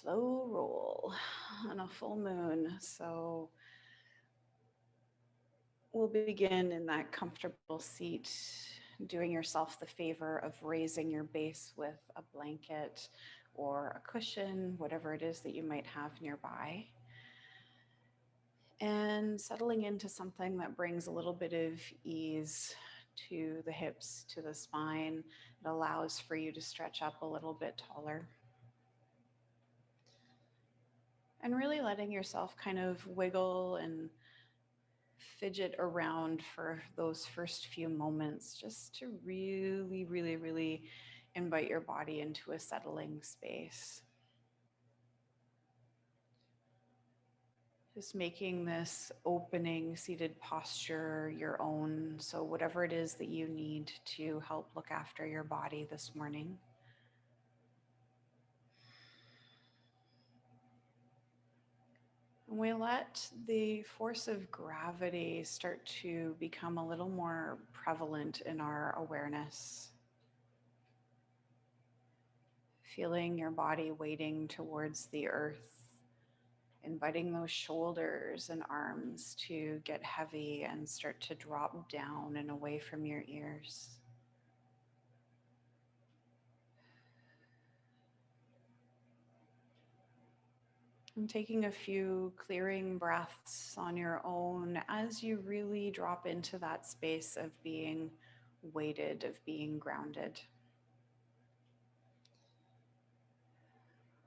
slow roll on a full moon. So we'll begin in that comfortable seat, doing yourself the favor of raising your base with a blanket or a cushion, whatever it is that you might have nearby. And settling into something that brings a little bit of ease to the hips, to the spine. It allows for you to stretch up a little bit taller. And really letting yourself kind of wiggle and fidget around for those first few moments, just to really invite your body into a settling space. Just making this opening seated posture your own. So whatever it is that you need to help look after your body this morning. And we let the force of gravity start to become a little more prevalent in our awareness. Feeling your body weighting towards the earth, inviting those shoulders and arms to get heavy and start to drop down and away from your ears. And taking a few clearing breaths on your own as you really drop into that space of being weighted, of being grounded.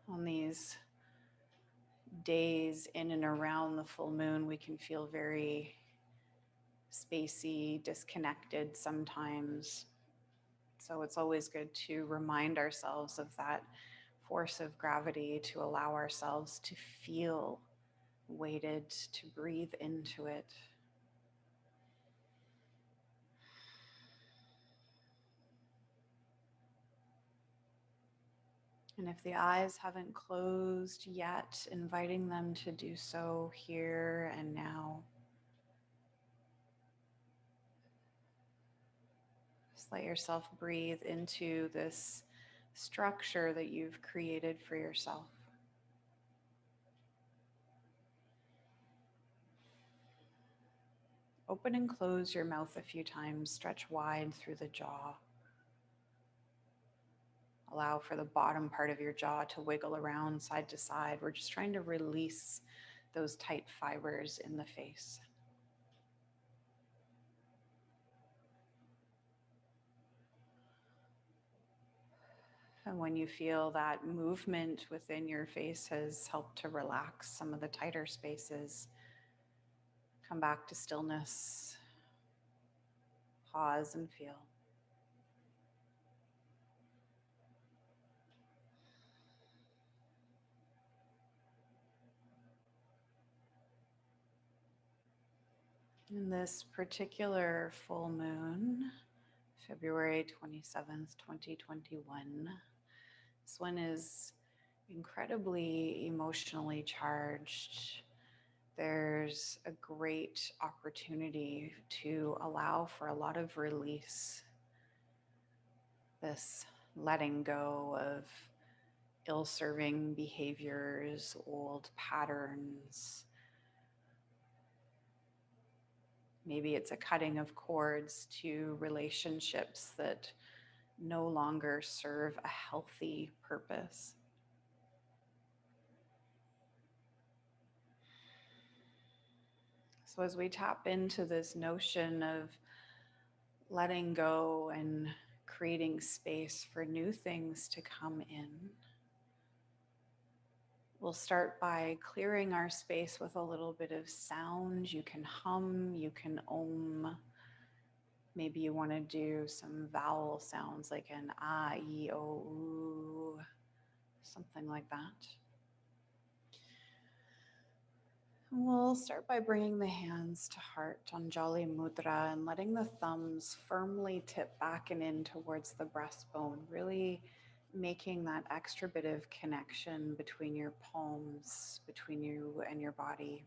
On these days in and around the full moon, we can feel very spacey, disconnected sometimes. So it's always good to remind ourselves of that force of gravity, to allow ourselves to feel weighted, to breathe into it. And if the eyes haven't closed yet, inviting them to do so here and now. Just let yourself breathe into this structure that you've created for yourself. Open and close your mouth a few times, stretch wide through the jaw. Allow for the bottom part of your jaw to wiggle around side to side. We're just trying to release those tight fibers in the face. And when you feel that movement within your face has helped to relax some of the tighter spaces, come back to stillness, pause and feel. In this particular full moon, February 27th, 2021, this one is incredibly emotionally charged. There's a great opportunity to allow for a lot of release. This letting go of ill-serving behaviors, old patterns. Maybe it's a cutting of cords to relationships that no longer serve a healthy purpose. So as we tap into this notion of letting go and creating space for new things to come in, we'll start by clearing our space with a little bit of sound. You can hum, you can om. Maybe you want to do some vowel sounds like an ah, ee, o, oo, something like that. We'll start by bringing the hands to heart, Anjali Mudra, and letting the thumbs firmly tip back and in towards the breastbone, really making that extra bit of connection between your palms, between you and your body.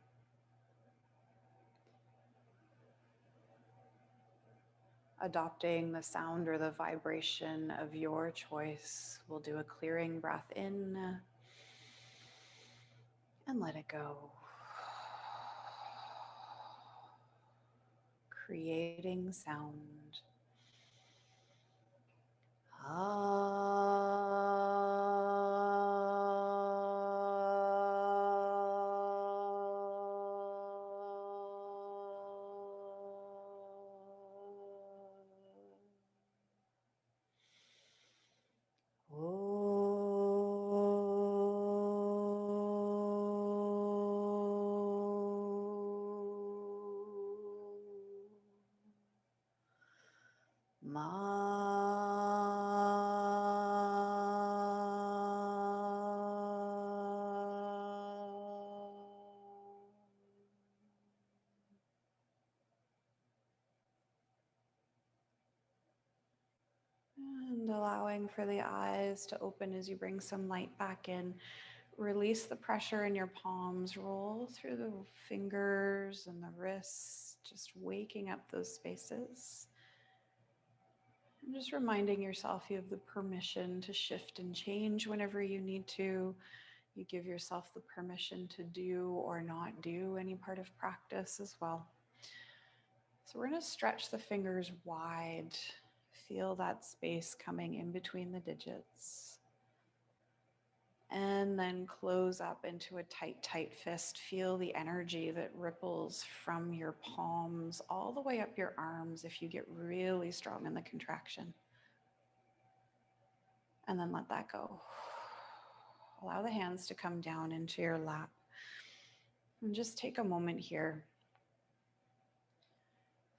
Adopting the sound or the vibration of your choice, we'll do a clearing breath in and let it go. Creating sound. And allowing for the eyes to open as you bring some light back in. Release the pressure in your palms, roll through the fingers and the wrists, just waking up those spaces. And just reminding yourself you have the permission to shift and change whenever you need to. You give yourself the permission to do or not do any part of practice as well. So we're going to stretch the fingers wide. Feel that space coming in between the digits. And then close up into a tight, tight fist. Feel the energy that ripples from your palms all the way up your arms if you get really strong in the contraction. And then let that go. Allow the hands to come down into your lap. And just take a moment here.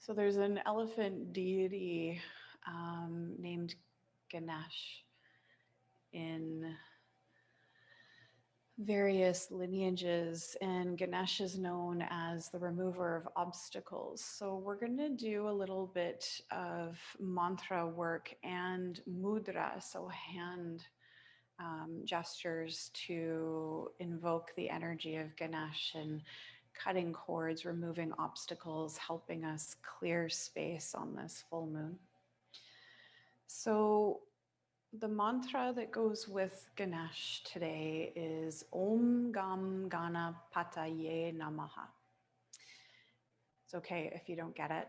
So there's an elephant deity named Ganesh in various lineages, and Ganesh is known as the remover of obstacles. So we're going to do a little bit of mantra work and mudra, so hand gestures to invoke the energy of Ganesh and cutting cords, removing obstacles, helping us clear space on this full moon. So the mantra that goes with Ganesh today is Om Gam Ganapataye Namaha. It's okay if you don't get it.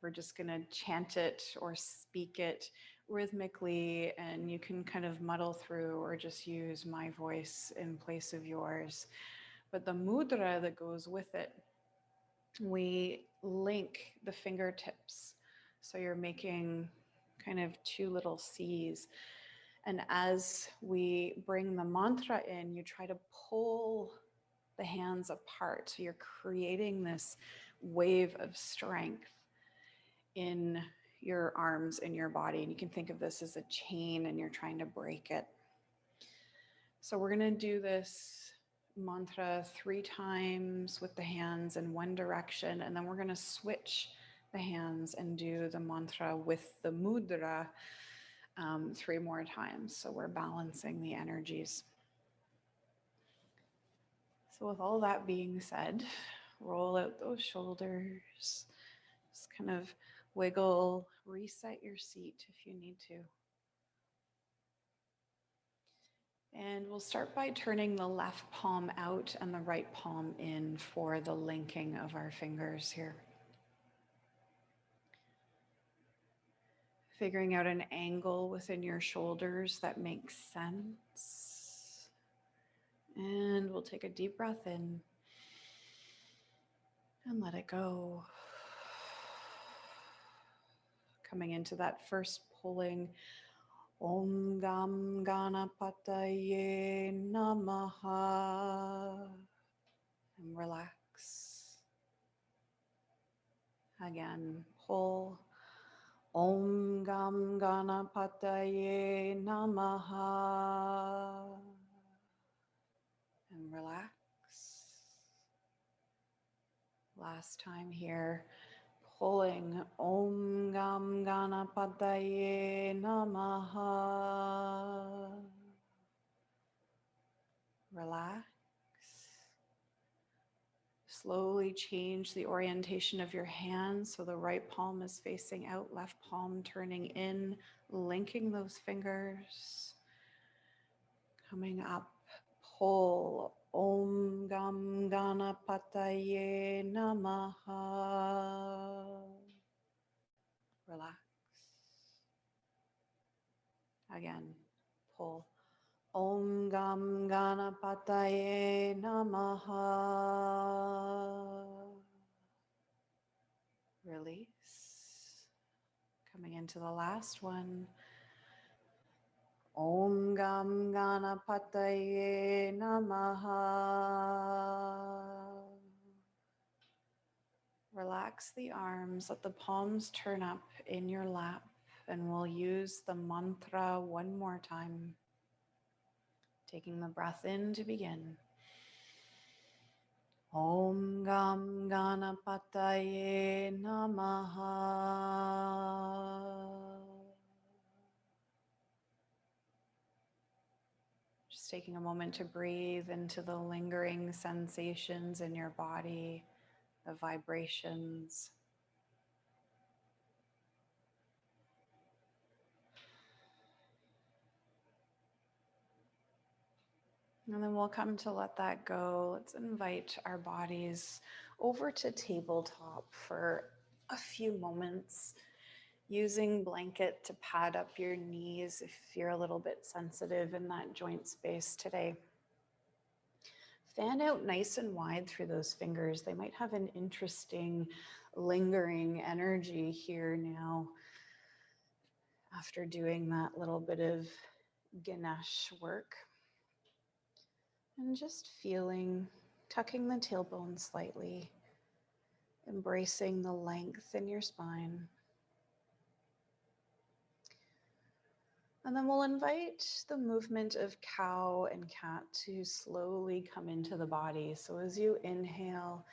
We're just going to chant it or speak it rhythmically, and you can kind of muddle through or just use my voice in place of yours. But the mudra that goes with it, we link the fingertips. So you're making kind of two little C's. And as we bring the mantra in, you try to pull the hands apart. So you're creating this wave of strength in your arms and your body. And you can think of this as a chain and you're trying to break it. So we're going to do this mantra 3 times with the hands in one direction. And then we're going to switch the hands and do the mantra with the mudra 3 more times. So we're balancing the energies. So with all that being said, roll out those shoulders, just kind of wiggle, reset your seat if you need to. And we'll start by turning the left palm out and the right palm in for the linking of our fingers here. Figuring out an angle within your shoulders that makes sense. And we'll take a deep breath in and let it go. Coming into that first pulling, Om Gam Ganapataye Namaha, and relax. Again, pull, Om Gam Ganapataye Namaha, and relax. Last time here, pulling Om Gam Ganapataye Namaha. Relax. Slowly change the orientation of your hands so the right palm is facing out, left palm turning in, linking those fingers. Coming up, pull Om Gam Ganapataye Namaha. Relax. Again, pull. Om Gam Ganapataye Namaha. Release. Coming into the last one. Om Gam Ganapataye Namaha. Relax the arms, let the palms turn up in your lap, and we'll use the mantra one more time. Taking the breath in to begin. Om Gam Ganapataye Namaha. Just taking a moment to breathe into the lingering sensations in your body, the vibrations. And then we'll come to let that go. Let's invite our bodies over to tabletop for a few moments, using blanket to pad up your knees if you're a little bit sensitive in that joint space today. Fan out nice and wide through those fingers. They might have an interesting lingering energy here now after doing that little bit of Ganesh work. And just feeling, tucking the tailbone slightly, embracing the length in your spine. And then we'll invite the movement of cow and cat to slowly come into the body. So as you inhale,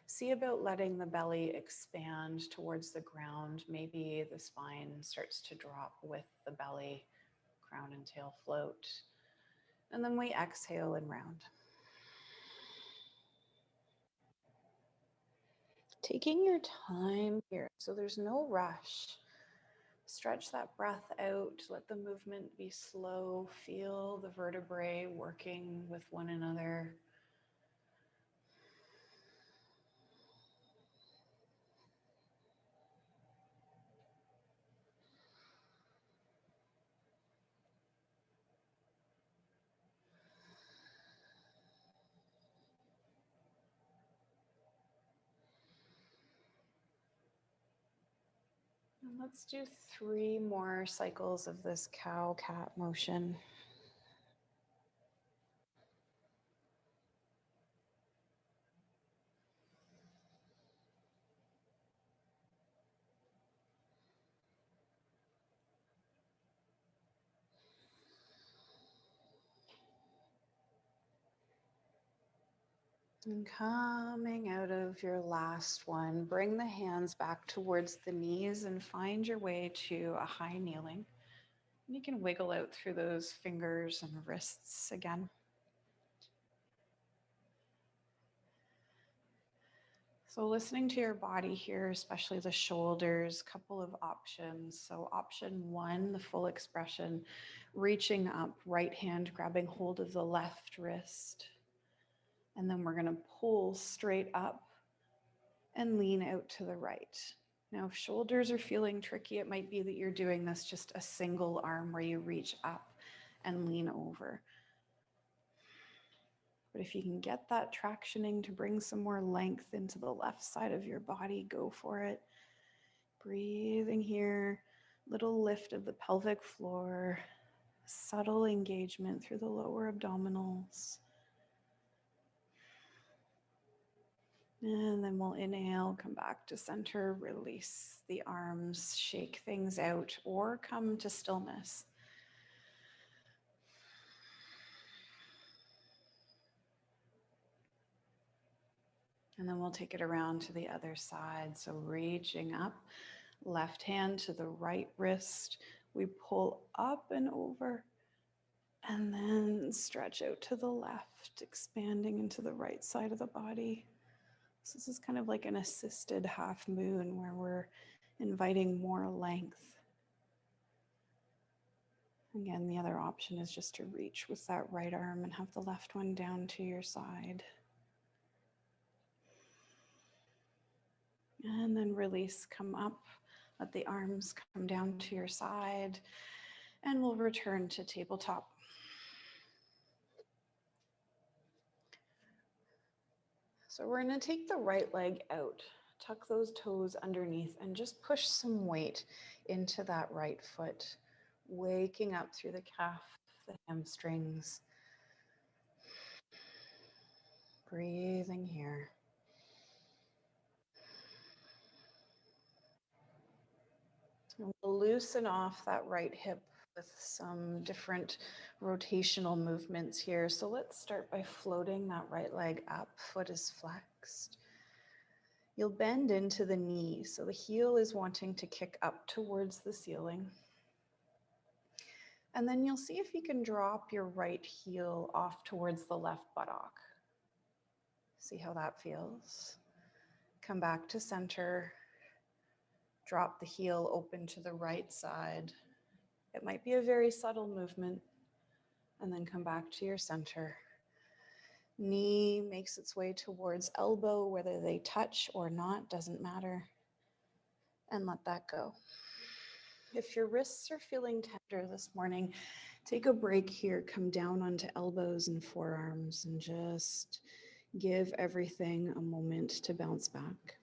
see about letting the belly expand towards the ground. Maybe the spine starts to drop with the belly, crown and tail float. And then we exhale and round. Taking your time here, so there's no rush. Stretch that breath out, let the movement be slow, feel the vertebrae working with one another. And let's do 3 more cycles of this cow-cat motion. And coming out of your last one, bring the hands back towards the knees and find your way to a high kneeling. And you can wiggle out through those fingers and wrists again. So listening to your body here, especially the shoulders, couple of options. So option 1, the full expression, reaching up, right hand grabbing hold of the left wrist. And then we're going to pull straight up and lean out to the right. Now, if shoulders are feeling tricky, it might be that you're doing this just a single arm where you reach up and lean over. But if you can get that tractioning to bring some more length into the left side of your body, go for it. Breathing here, little lift of the pelvic floor, subtle engagement through the lower abdominals. And then we'll inhale, come back to center, release the arms, shake things out, or come to stillness. And then we'll take it around to the other side. So reaching up, left hand to the right wrist. We pull up and over, and then stretch out to the left, expanding into the right side of the body. So this is kind of like an assisted half moon where we're inviting more length. Again, the other option is just to reach with that right arm and have the left one down to your side. And then release, come up, let the arms come down to your side, and we'll return to tabletop. So we're going to take the right leg out, tuck those toes underneath, and just push some weight into that right foot, waking up through the calf, the hamstrings. Breathing here. And we'll loosen off that right hip with some different rotational movements here. So let's start by floating that right leg up, foot is flexed. You'll bend into the knee, so the heel is wanting to kick up towards the ceiling. And then you'll see if you can drop your right heel off towards the left buttock. See how that feels. Come back to center. Drop the heel open to the right side. It might be a very subtle movement. And then come back to your center. Knee makes its way towards elbow, whether they touch or not, doesn't matter. And let that go. If your wrists are feeling tender this morning, take a break here, come down onto elbows and forearms, and just give everything a moment to bounce back.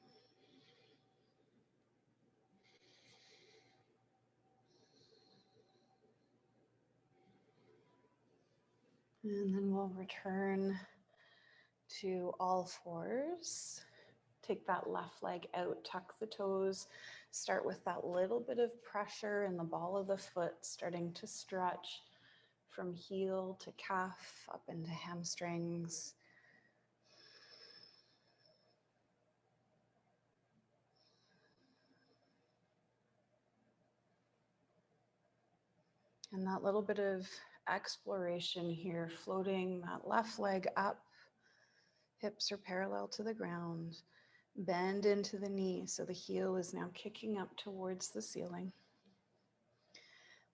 And then we'll return to all fours. Take that left leg out, tuck the toes, start with that little bit of pressure in the ball of the foot, starting to stretch from heel to calf, up into hamstrings. And that little bit of exploration here, floating that left leg up, hips are parallel to the ground, bend into the knee so the heel is now kicking up towards the ceiling.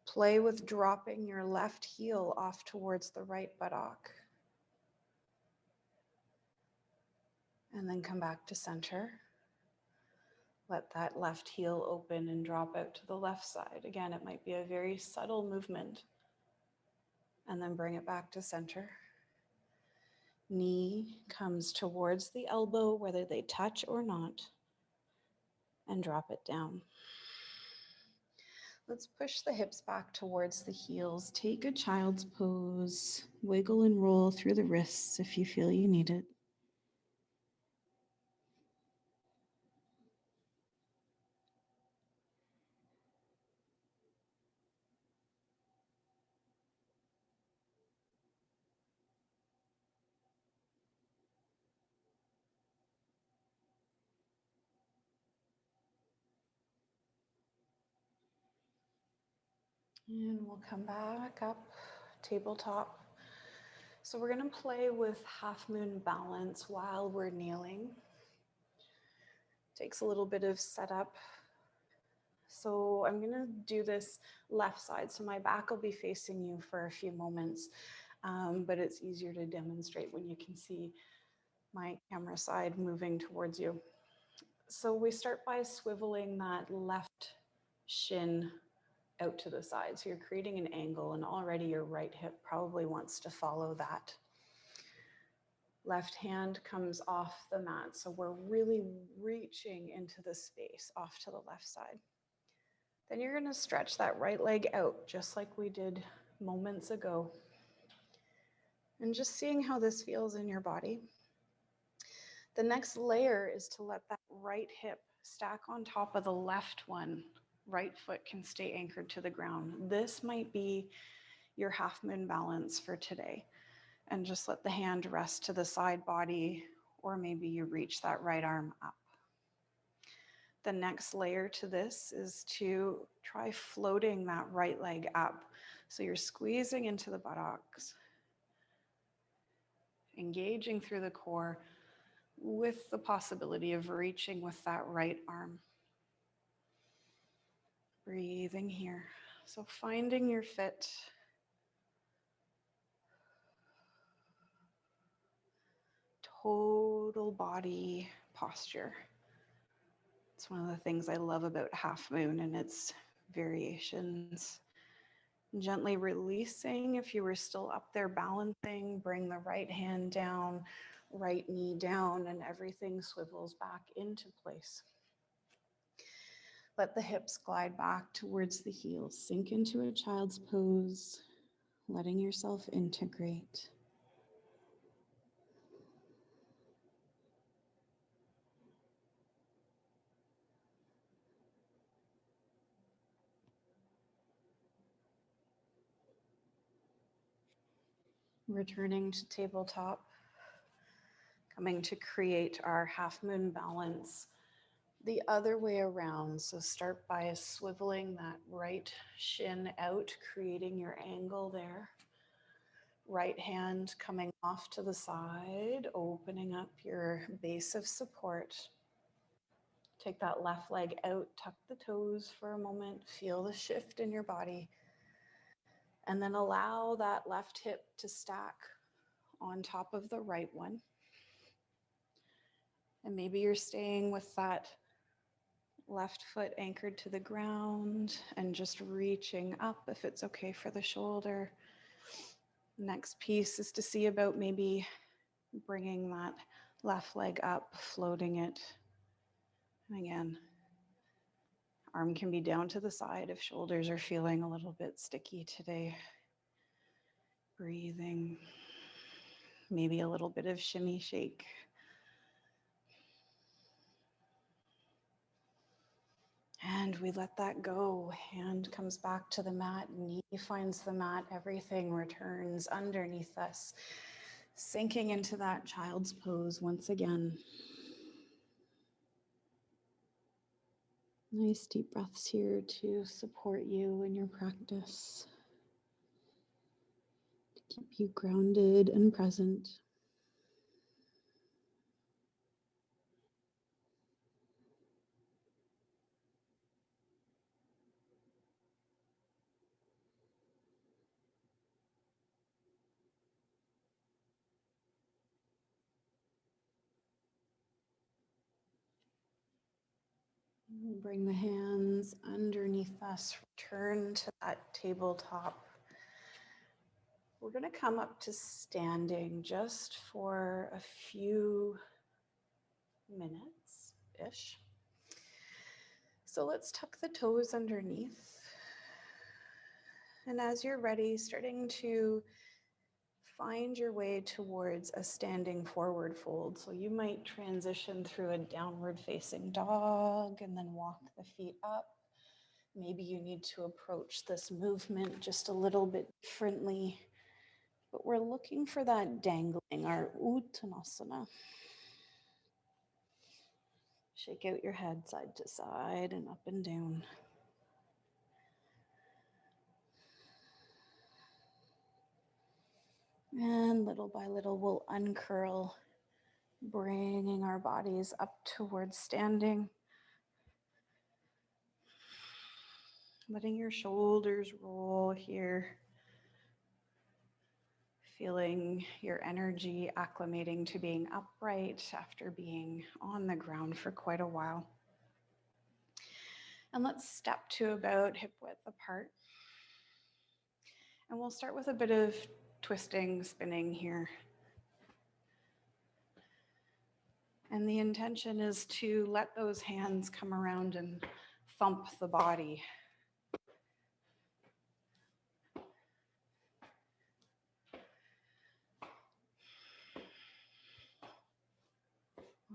Play with dropping your left heel off towards the right buttock. And then come back to center. Let that left heel open and drop out to the left side. Again, it might be a very subtle movement. And then bring it back to center. Knee comes towards the elbow, whether they touch or not, and drop it down. Let's push the hips back towards the heels. Take a child's pose. Wiggle and roll through the wrists if you feel you need it. And we'll come back up, tabletop. So we're going to play with half moon balance while we're kneeling. Takes a little bit of setup. So I'm going to do this left side. So my back will be facing you for a few moments, but it's easier to demonstrate when you can see my camera side moving towards you. So we start by swiveling that left shin out to the side. So you're creating an angle, and already your right hip probably wants to follow that. Left hand comes off the mat. So we're really reaching into the space off to the left side. Then you're going to stretch that right leg out just like we did moments ago. And just seeing how this feels in your body. The next layer is to let that right hip stack on top of the left one. Right foot can stay anchored to the ground. This might be your half moon balance for today. And just let the hand rest to the side body, or maybe you reach that right arm up. The next layer to this is to try floating that right leg up. So you're squeezing into the buttocks, engaging through the core with the possibility of reaching with that right arm. Breathing here. So finding your fit. Total body posture. It's one of the things I love about half moon and its variations. Gently releasing. If you were still up there balancing, bring the right hand down, right knee down, and everything swivels back into place. Let the hips glide back towards the heels. Sink into a child's pose, letting yourself integrate. Returning to tabletop, coming to create our half moon balance the other way around. So start by swiveling that right shin out, creating your angle there. Right hand coming off to the side, opening up your base of support. Take that left leg out, tuck the toes for a moment, feel the shift in your body, and then allow that left hip to stack on top of the right one. And maybe you're staying with that left foot anchored to the ground and just reaching up if it's okay for the shoulder. Next piece is to see about maybe bringing that left leg up, floating it. And again, arm can be down to the side if shoulders are feeling a little bit sticky today. Breathing, maybe a little bit of shimmy shake. And we let that go. Hand comes back to the mat, knee finds the mat, everything returns underneath us. Sinking into that child's pose once again. Nice deep breaths here to support you in your practice, to keep you grounded and present. Bring the hands underneath us, return to that tabletop. We're going to come up to standing just for a few minutes-ish. So let's tuck the toes underneath. And as you're ready, starting to find your way towards a standing forward fold. So you might transition through a downward facing dog and then walk the feet up. Maybe you need to approach this movement just a little bit differently. But we're looking for that dangling, our Uttanasana. Shake out your head side to side and up and down. And little by little, we'll uncurl, bringing our bodies up towards standing. Letting your shoulders roll here. Feeling your energy acclimating to being upright after being on the ground for quite a while. And let's step to about hip width apart. And we'll start with a bit of twisting, spinning here. And the intention is to let those hands come around and thump the body.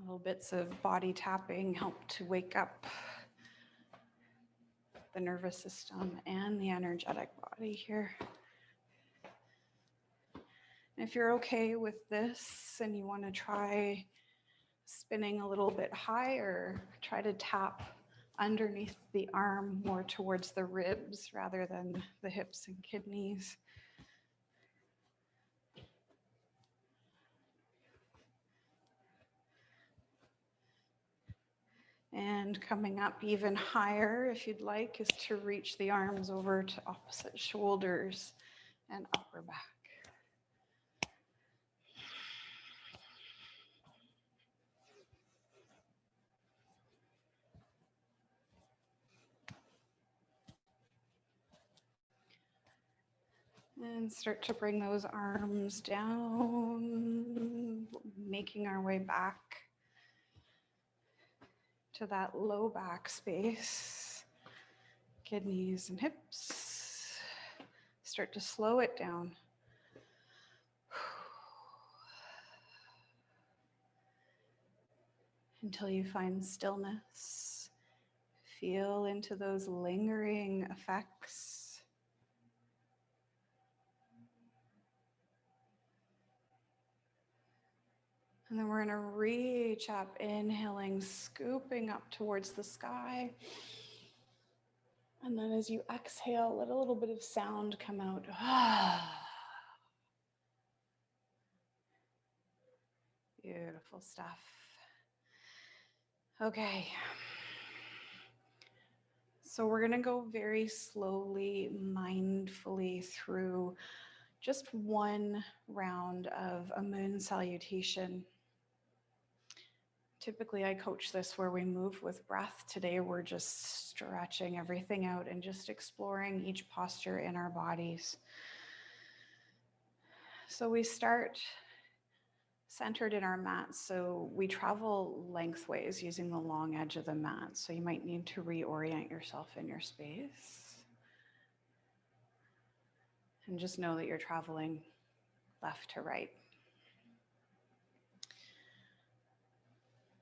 Little bits of body tapping help to wake up the nervous system and the energetic body here. And if you're okay with this and you want to try spinning a little bit higher, try to tap underneath the arm more towards the ribs rather than the hips and kidneys. And coming up even higher, if you'd like, is to reach the arms over to opposite shoulders and upper back. And start to bring those arms down, making our way back to that low back space, kidneys and hips. Start to slow it down. Until you find stillness. Feel into those lingering effects. And then we're going to reach up, inhaling, scooping up towards the sky. And then as you exhale, let a little bit of sound come out. Beautiful stuff. Okay. So we're going to go very slowly, mindfully through just one round of a moon salutation. Typically, I coach this where we move with breath. Today, we're just stretching everything out and just exploring each posture in our bodies. So we start centered in our mat. So we travel lengthways using the long edge of the mat. So you might need to reorient yourself in your space. And just know that you're traveling left to right.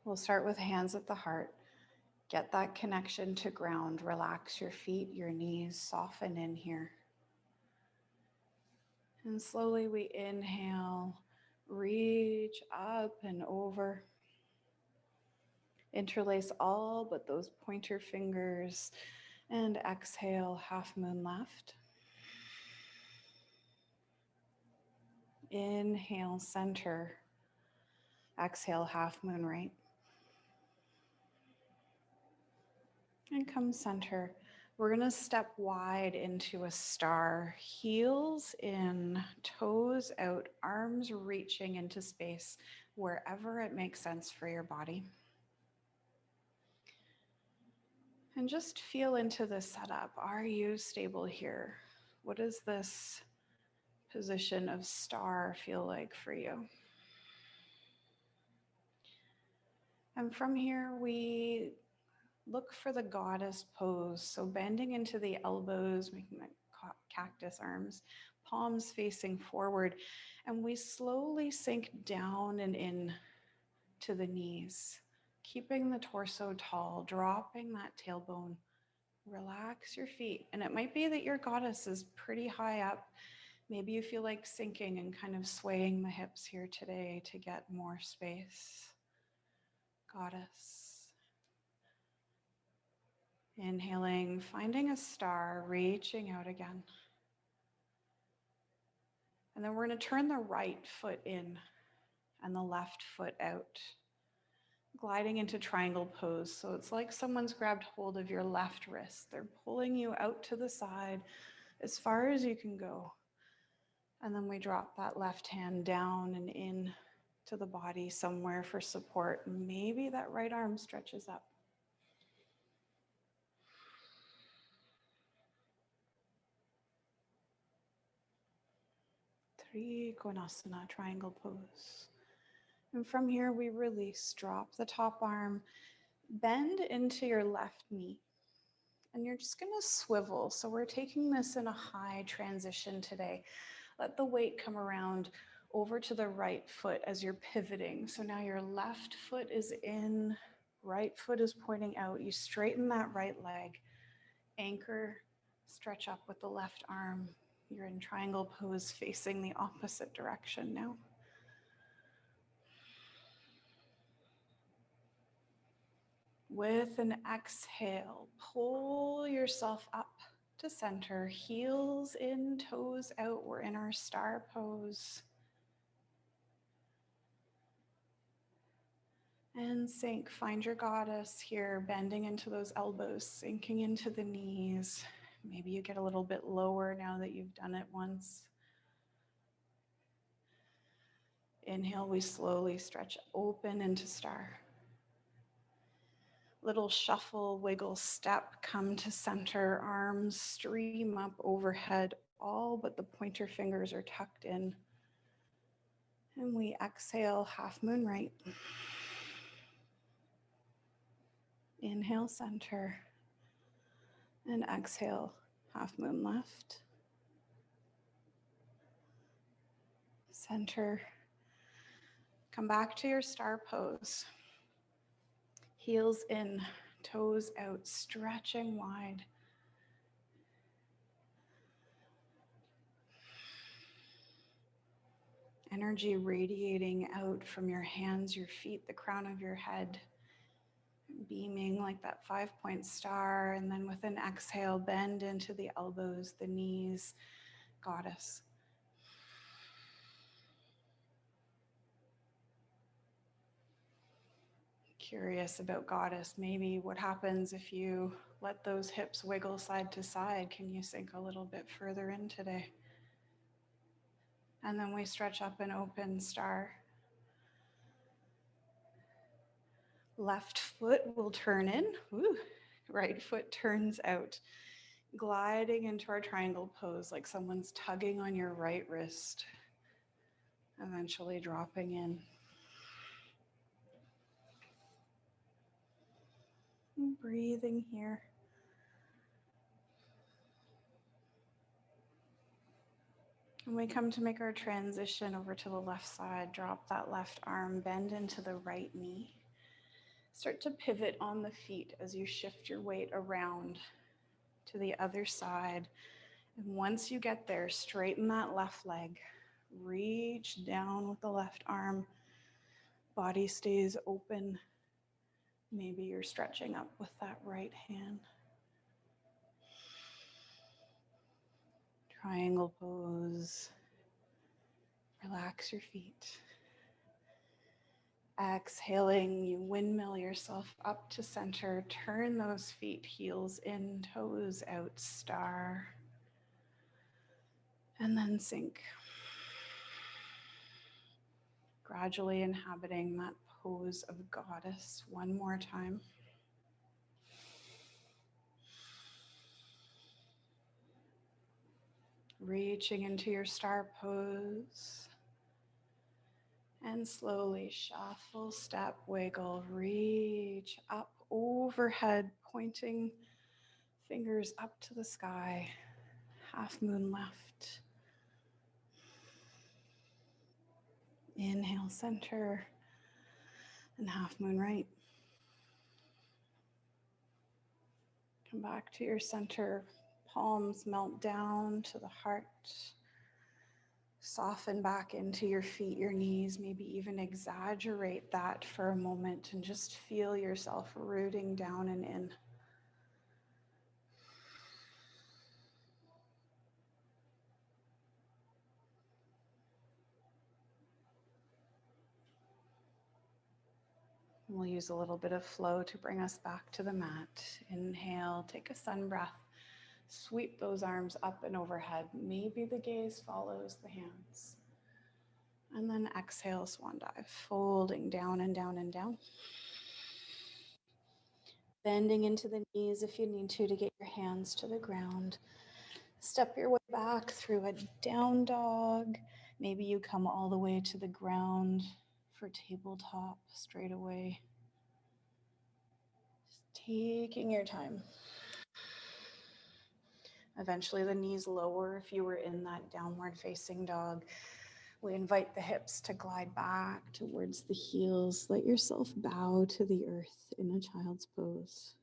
We'll start with hands at the heart. Get that connection to ground. Relax your feet, your knees, soften in here. And slowly we inhale, reach up and over. Interlace all but those pointer fingers. And exhale, half moon left. Inhale, center. Exhale, half moon right. And come center. We're going to step wide into a star. Heels in, toes out, arms reaching into space wherever it makes sense for your body. And just feel into the setup. Are you stable here? What does this position of star feel like for you? And from here, we look for the goddess pose. So bending into the elbows, making the cactus arms, palms facing forward. And we slowly sink down and in to the knees, keeping the torso tall, dropping that tailbone. Relax your feet. And it might be that your goddess is pretty high up. Maybe you feel like sinking and kind of swaying the hips here today to get more space. Goddess. Inhaling, finding a star, reaching out again. And then we're going to turn the right foot in and the left foot out. Gliding into triangle pose. So it's like someone's grabbed hold of your left wrist. They're pulling you out to the side as far as you can go. And then we drop that left hand down and in to the body somewhere for support. Maybe that right arm stretches up. Trikonasana, triangle pose. And from here, we release. Drop the top arm, bend into your left knee. And you're just going to swivel. So we're taking this in a high transition today. Let the weight come around over to the right foot as you're pivoting. So now your left foot is in, right foot is pointing out. You straighten that right leg. Anchor, stretch up with the left arm. You're in triangle pose facing the opposite direction now. With an exhale, pull yourself up to center, heels in, toes out. We're in our star pose. And sink. Find your goddess here, bending into those elbows, sinking into the knees. Maybe you get a little bit lower now that you've done it once. Inhale, we slowly stretch open into star. Little shuffle, wiggle, step, come to center, arms stream up overhead, all but the pointer fingers are tucked in. And we exhale, half moon right. Inhale, center. And exhale, half moon left. Center. Come back to your star pose. Heels in, toes out, stretching wide. Energy radiating out from your hands, your feet, the crown of your head, beaming like that 5-point star. And then with an exhale, bend into the elbows, the knees, goddess. Curious about goddess, maybe what happens if you let those hips wiggle side to side? Can you sink a little bit further in today? And then we stretch up and open star. Left foot will turn in. Woo. Right foot turns out. Gliding into our triangle pose like someone's tugging on your right wrist. Eventually dropping in. And breathing here. When we come to make our transition over to the left side, drop that left arm, bend into the right knee. Start to pivot on the feet as you shift your weight around to the other side. And once you get there, straighten that left leg. Reach down with the left arm. Body stays open. Maybe you're stretching up with that right hand. Triangle pose. Relax your feet. Exhaling, you windmill yourself up to center. Turn those feet, heels in, toes out, star. And then sink. Gradually inhabiting that pose of goddess one more time. Reaching into your star pose. And slowly shuffle, step, wiggle, reach up overhead, pointing fingers up to the sky. Half moon left. Inhale, center, and half moon right. Come back to your center. Palms melt down to the heart. Soften back into your feet, your knees, maybe even exaggerate that for a moment and just feel yourself rooting down and in. We'll use a little bit of flow to bring us back to the mat. Inhale, take a sun breath. Sweep those arms up and overhead. Maybe the gaze follows the hands. And then exhale, swan dive, folding down and down and down. Bending into the knees if you need to get your hands to the ground. Step your way back through a down dog. Maybe you come all the way to the ground for tabletop straight away. Just taking your time. Eventually the knees lower if you were in that downward facing dog. We invite the hips to glide back towards the heels. Let yourself bow to the earth in a child's pose.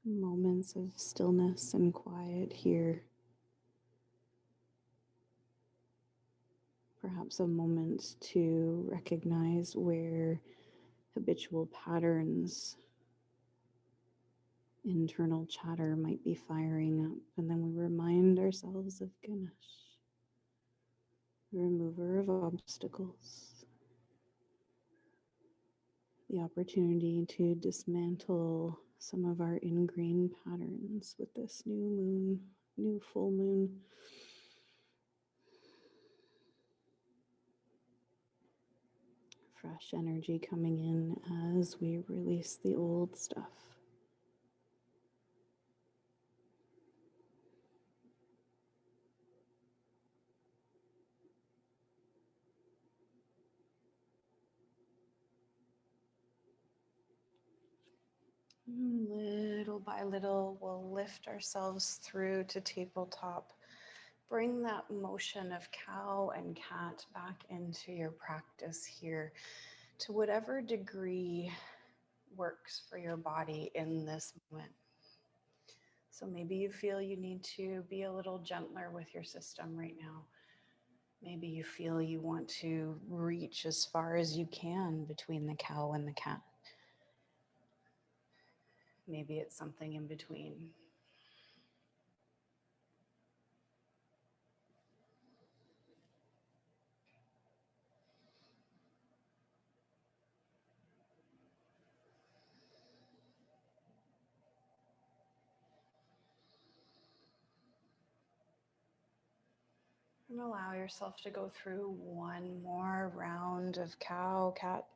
Moments of stillness and quiet here. Perhaps a moment to recognize where habitual patterns, internal chatter might be firing up. And then we remind ourselves of Ganesh, the remover of obstacles, the opportunity to dismantle some of our ingrained patterns with this new moon, new full moon. Fresh energy coming in as we release the old stuff. Little by little, we'll lift ourselves through to tabletop. Bring that motion of cow and cat back into your practice here to whatever degree works for your body in this moment. So maybe you feel you need to be a little gentler with your system right now. Maybe you feel you want to reach as far as you can between the cow and the cat. Maybe it's something in between. And allow yourself to go through one more round of cow, cat.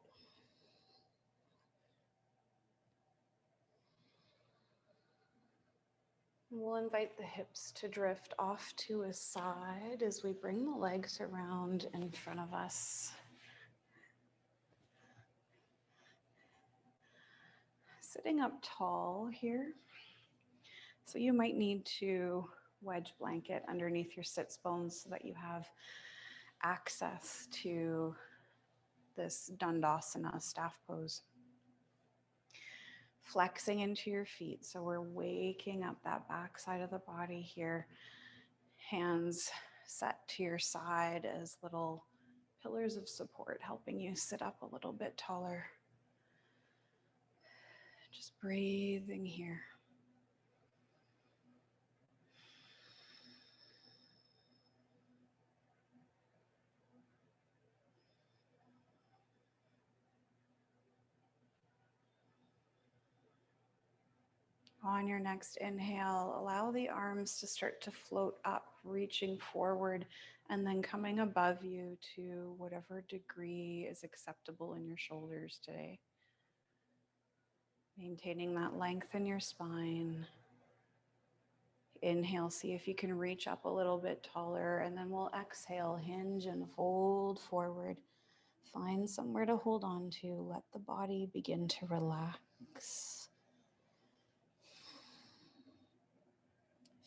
We'll invite the hips to drift off to a side as we bring the legs around in front of us. Sitting up tall here. So you might need to wedge blanket underneath your sits bones so that you have access to this Dandasana staff pose. Flexing into your feet. So we're waking up that back side of the body here. Hands set to your side as little pillars of support, helping you sit up a little bit taller. Just breathing here. On your next inhale, allow the arms to start to float up, reaching forward and then coming above you to whatever degree is acceptable in your shoulders today. Maintaining that length in your spine. Inhale, see if you can reach up a little bit taller, and then we'll exhale, hinge and fold forward. Find somewhere to hold on to. Let the body begin to relax.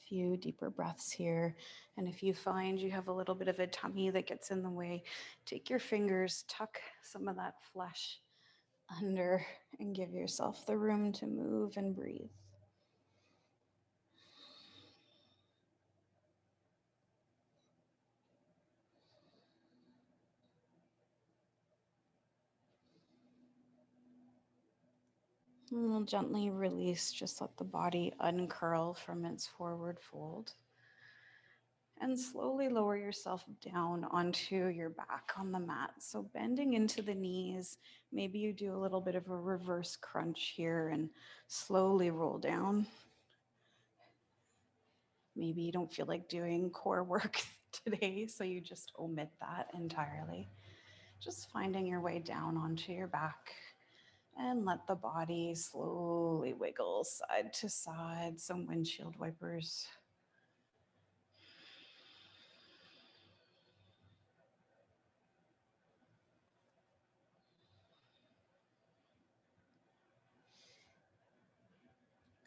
Few deeper breaths here. And if you find you have a little bit of a tummy that gets in the way, take your fingers, tuck some of that flesh under, and give yourself the room to move and breathe. And we'll gently release, just let the body uncurl from its forward fold. And slowly lower yourself down onto your back on the mat. So bending into the knees, maybe you do a little bit of a reverse crunch here and slowly roll down. Maybe you don't feel like doing core work today, so you just omit that entirely. Just finding your way down onto your back and let the body slowly wiggle side to side, some windshield wipers.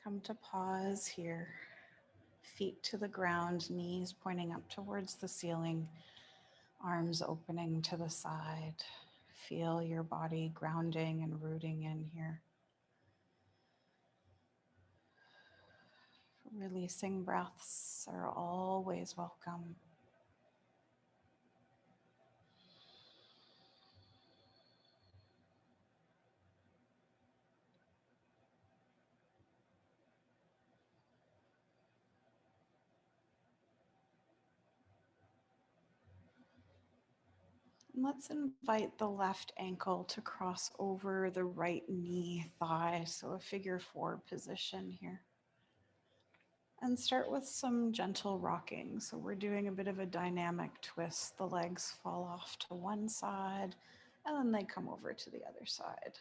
Come to pause here. Feet to the ground, knees pointing up towards the ceiling, arms opening to the side. Feel your body grounding and rooting in here. Releasing breaths are always welcome. Let's invite the left ankle to cross over the right knee thigh, so a figure four position here. And start with some gentle rocking. So we're doing a bit of a dynamic twist. The legs fall off to one side and then they come over to the other side.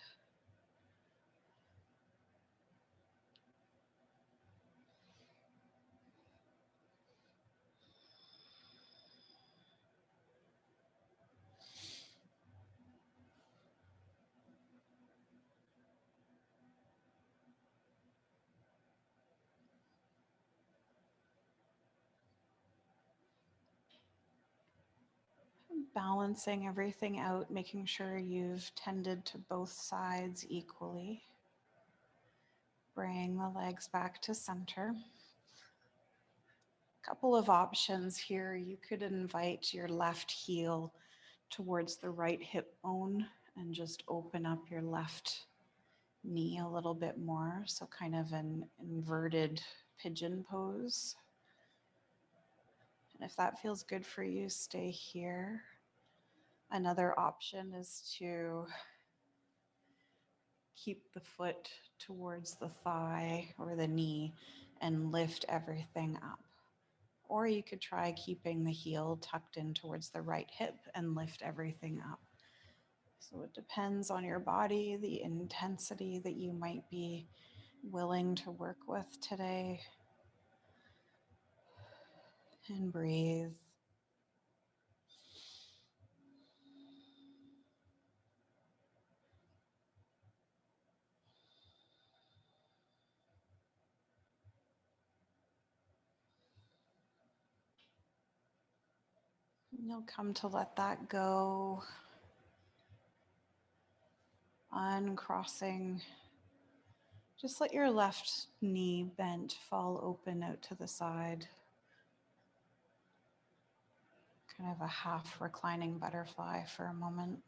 Balancing everything out, making sure you've tended to both sides equally. Bring the legs back to center. Couple of options here. You could invite your left heel towards the right hip bone and just open up your left knee a little bit more. So kind of an inverted pigeon pose. And if that feels good for you, stay here. Another option is to keep the foot towards the thigh or the knee and lift everything up. Or you could try keeping the heel tucked in towards the right hip and lift everything up. So it depends on your body, the intensity that you might be willing to work with today. And breathe. And you'll come to let that go. Uncrossing. Just let your left knee bent fall open out to the side. Kind of a half reclining butterfly for a moment.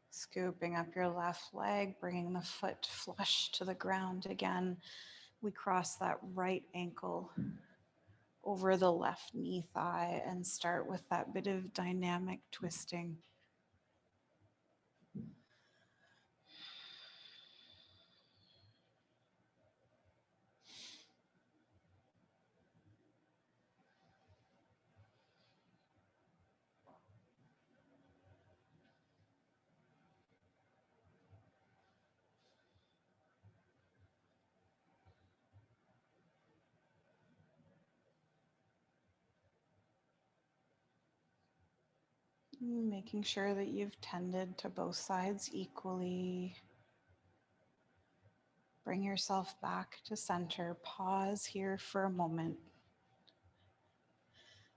Scooping up your left leg, bringing the foot flush to the ground again. We cross that right ankle over the left knee thigh and start with that bit of dynamic twisting. Making sure that you've tended to both sides equally. Bring yourself back to center. Pause here for a moment.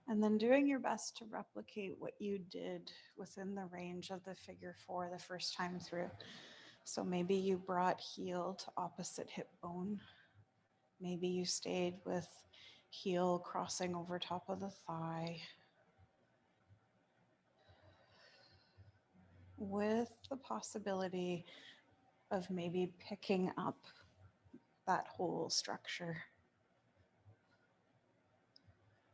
And then doing your best to replicate what you did within the range of the figure four the first time through. So maybe you brought heel to opposite hip bone. Maybe you stayed with heel crossing over top of the thigh. With the possibility of maybe picking up that whole structure.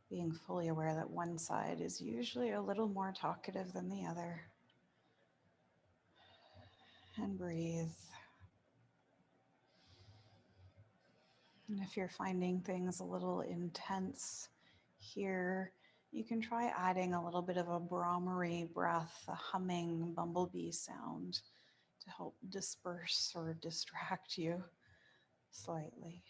Being fully aware that one side is usually a little more talkative than the other. And breathe. And if you're finding things a little intense here, you can try adding a little bit of a Brahmari breath, a humming bumblebee sound to help disperse or distract you slightly.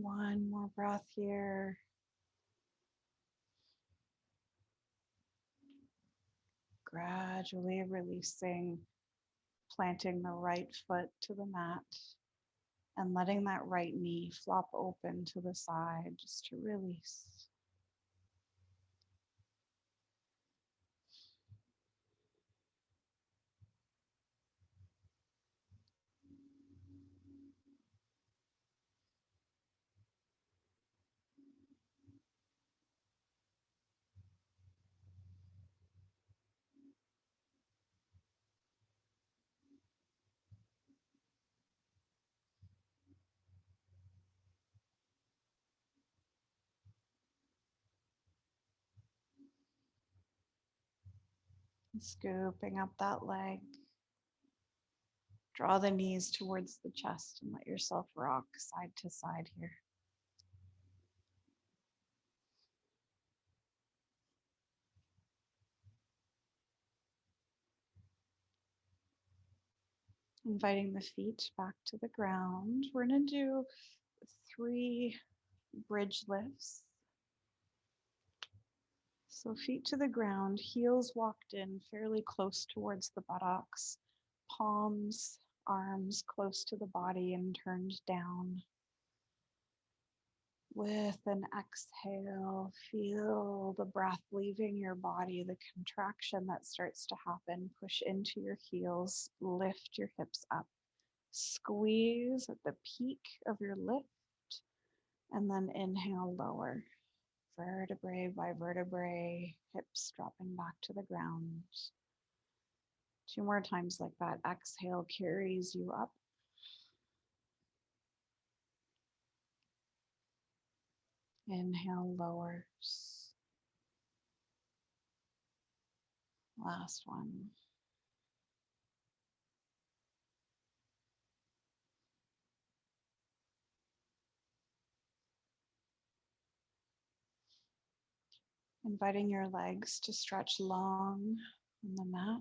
One more breath here. Gradually releasing, planting the right foot to the mat and letting that right knee flop open to the side just to release. Scooping up that leg. Draw the knees towards the chest and let yourself rock side to side here. Inviting the feet back to the ground. We're going to do 3 bridge lifts. So feet to the ground, heels walked in fairly close towards the buttocks, palms, arms close to the body and turned down. With an exhale, feel the breath leaving your body, the contraction that starts to happen. Push into your heels, lift your hips up, squeeze at the peak of your lift, and then inhale, lower. Vertebrae by vertebrae, hips dropping back to the ground. 2 more times like that. Exhale carries you up. Inhale lowers. Last one. Inviting your legs to stretch long on the mat.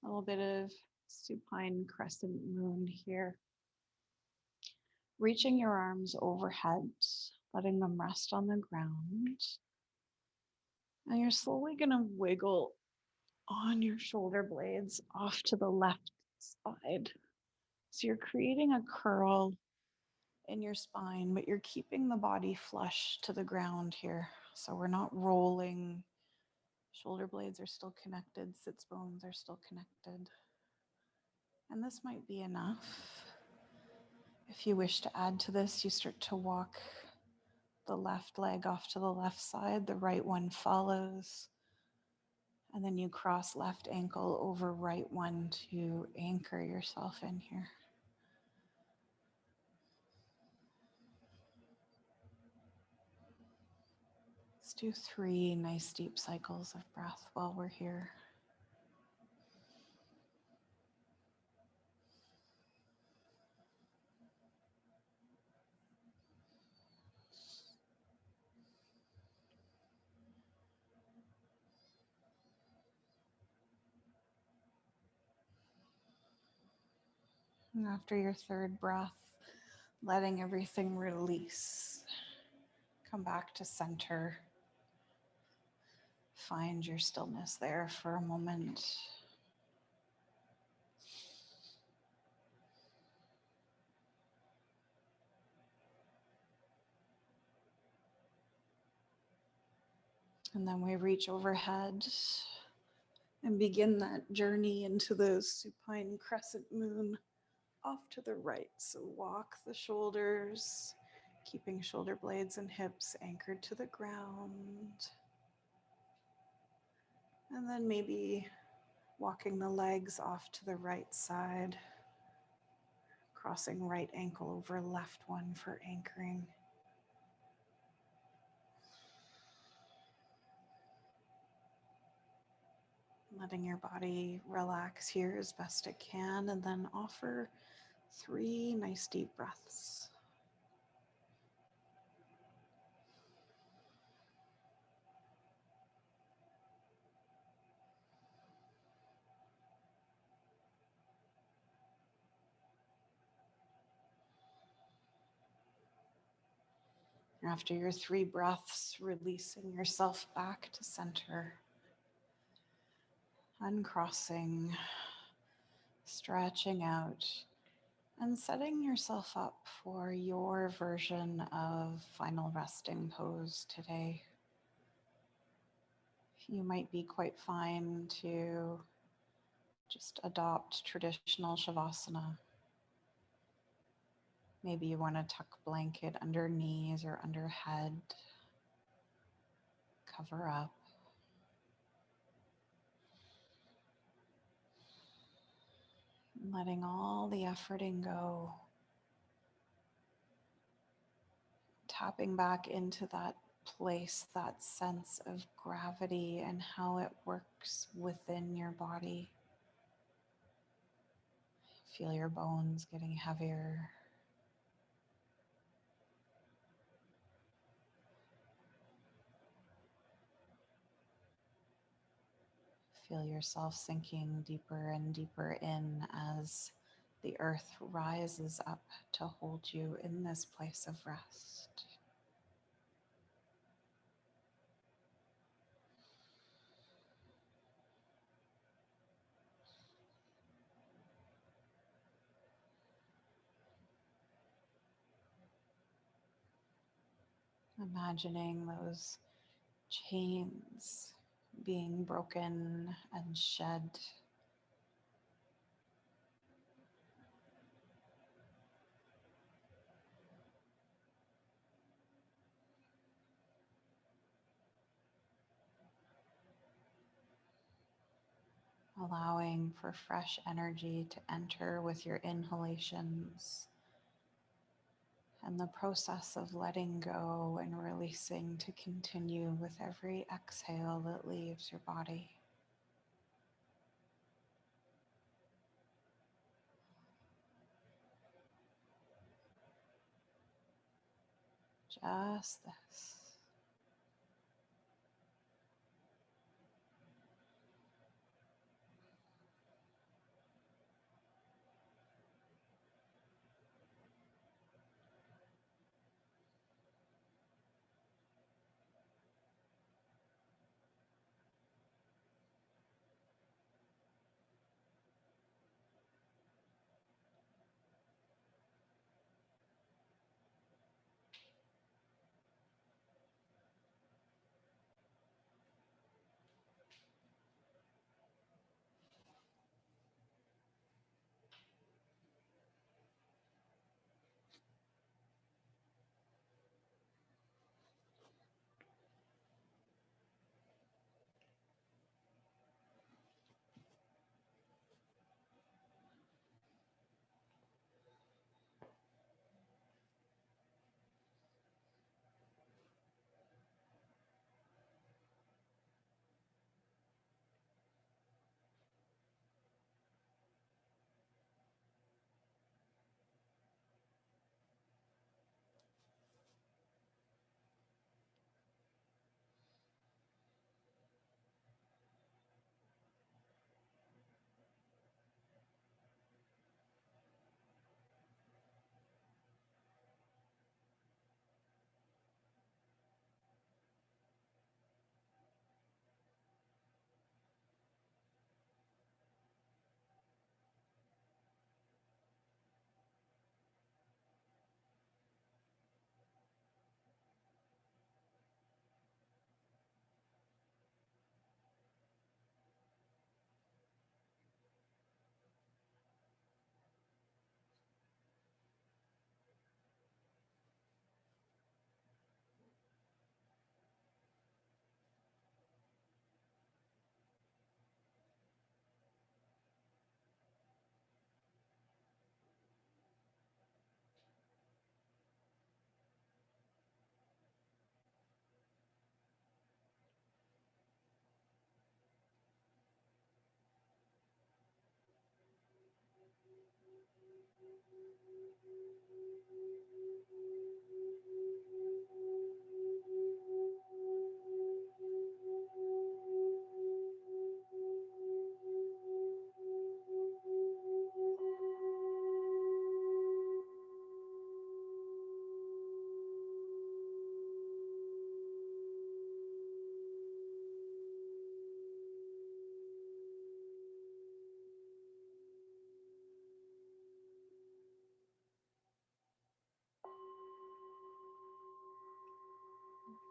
A little bit of supine crescent moon here. Reaching your arms overhead, letting them rest on the ground. And you're slowly going to wiggle on your shoulder blades off to the left side. So you're creating a curl in your spine, but you're keeping the body flush to the ground here. So we're not rolling. Shoulder blades are still connected, sits bones are still connected. And this might be enough. If you wish to add to this, you start to walk the left leg off to the left side, the right one follows, and then you cross left ankle over right one to anchor yourself in here. Let's do 3 nice deep cycles of breath while we're here. And after your 3rd breath, letting everything release. Come back to center. Find your stillness there for a moment. And then we reach overhead and begin that journey into the supine crescent moon off to the right. So walk the shoulders, keeping shoulder blades and hips anchored to the ground. And then maybe walking the legs off to the right side, crossing right ankle over left one for anchoring. Letting your body relax here as best it can, and then offer 3 nice deep breaths. After your 3 breaths, releasing yourself back to center, uncrossing, stretching out, and setting yourself up for your version of final resting pose today. You might be quite fine to just adopt traditional Shavasana. Maybe you want to tuck blanket under knees or under head, cover up. Letting all the efforting go, tapping back into that place, that sense of gravity and how it works within your body. Feel your bones getting heavier. Feel yourself sinking deeper and deeper in as the earth rises up to hold you in this place of rest. Imagining those chains being broken and shed. Allowing for fresh energy to enter with your inhalations, and the process of letting go and releasing to continue with every exhale that leaves your body. Just this.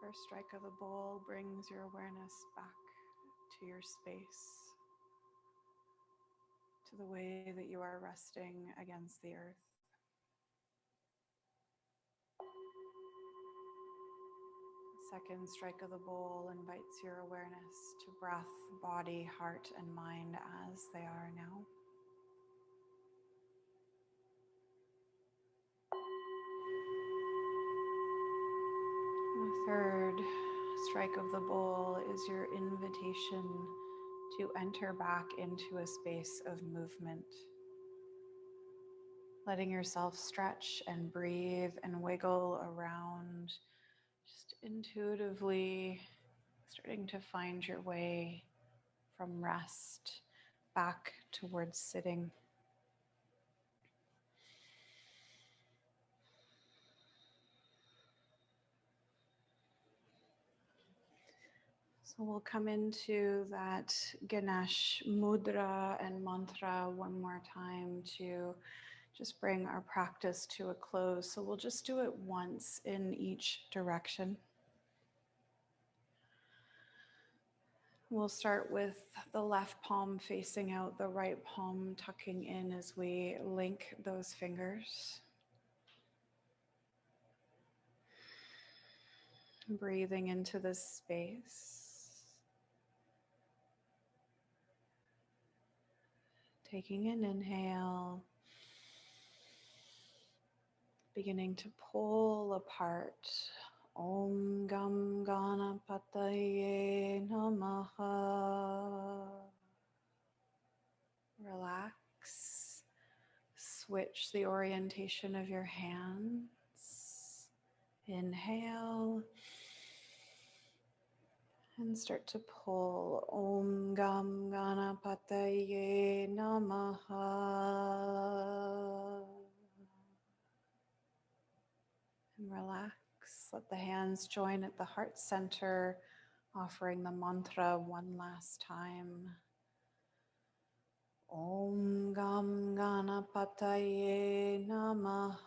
First strike of the bowl brings your awareness back to your space, to the way that you are resting against the earth. Second strike of the bowl invites your awareness to breath, body, heart, and mind as they are now. The third strike of the bowl is your invitation to enter back into a space of movement, letting yourself stretch and breathe and wiggle around, just intuitively starting to find your way from rest back towards sitting. So we'll come into that Ganesh Mudra and mantra one more time to just bring our practice to a close. So we'll just do it once in each direction. We'll start with the left palm facing out, the right palm tucking in as we link those fingers. Breathing into this space. Taking an inhale. Beginning to pull apart. Om Gam Ganapataye Namaha. Relax. Switch the orientation of your hands. Inhale. And start to pull. Om Gam Ganapataye Namaha. And relax. Let the hands join at the heart center, offering the mantra one last time. Om Gam Ganapataye Namaha.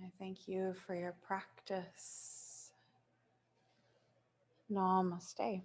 I thank you for your practice. Namaste.